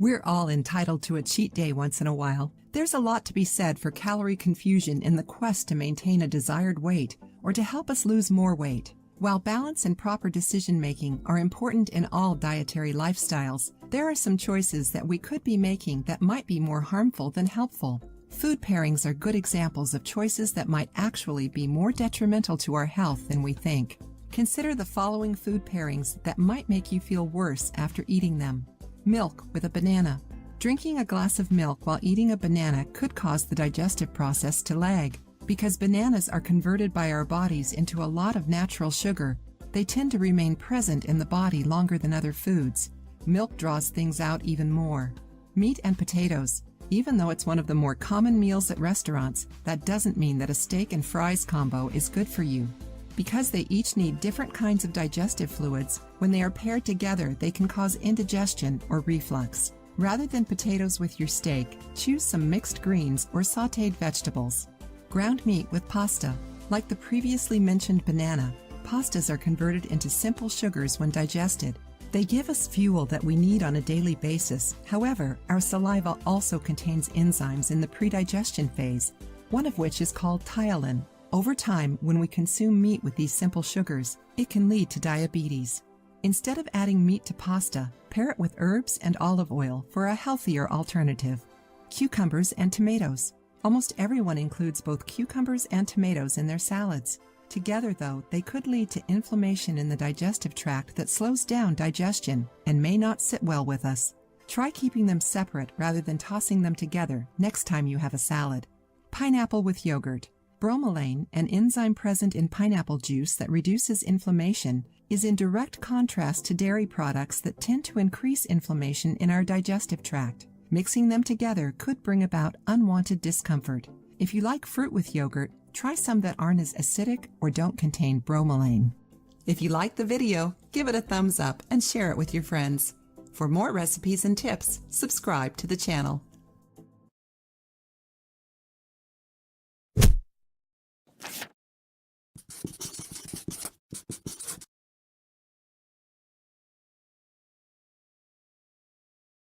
We're all entitled to a cheat day once in a while. There's a lot to be said for calorie confusion in the quest to maintain a desired weight or to help us lose more weight. While balance and proper decision-making are important in all dietary lifestyles, there are some choices that we could be making that might be more harmful than helpful. Food pairings are good examples of choices that might actually be more detrimental to our health than we think. Consider the following food pairings that might make you feel worse after eating them. Milk with a banana. Drinking a glass of milk while eating a banana could cause the digestive process to lag. Because bananas are converted by our bodies into a lot of natural sugar, they tend to remain present in the body longer than other foods. Milk draws things out even more. Meat and potatoes. Even though it's one of the more common meals at restaurants, that doesn't mean that a steak and fries combo is good for you. Because they each need different kinds of digestive fluids, when they are paired together they can cause indigestion or reflux. Rather than potatoes with your steak, choose some mixed greens or sautéed vegetables. Ground meat with pasta. Like the previously mentioned banana, pastas are converted into simple sugars when digested. They give us fuel that we need on a daily basis. However, our saliva also contains enzymes in the predigestion phase, one of which is called ptyalin. Over time, when we consume meat with these simple sugars, it can lead to diabetes. Instead of adding meat to pasta, pair it with herbs and olive oil for a healthier alternative. Cucumbers and tomatoes. Almost everyone includes both cucumbers and tomatoes in their salads. Together, though, they could lead to inflammation in the digestive tract that slows down digestion and may not sit well with us. Try keeping them separate rather than tossing them together next time you have a salad. Pineapple with yogurt. Bromelain, an enzyme present in pineapple juice that reduces inflammation, is in direct contrast to dairy products that tend to increase inflammation in our digestive tract. Mixing them together could bring about unwanted discomfort. If you like fruit with yogurt, try some that aren't as acidic or don't contain bromelain. If you liked the video, give it a thumbs up and share it with your friends. For more recipes and tips, subscribe to the channel.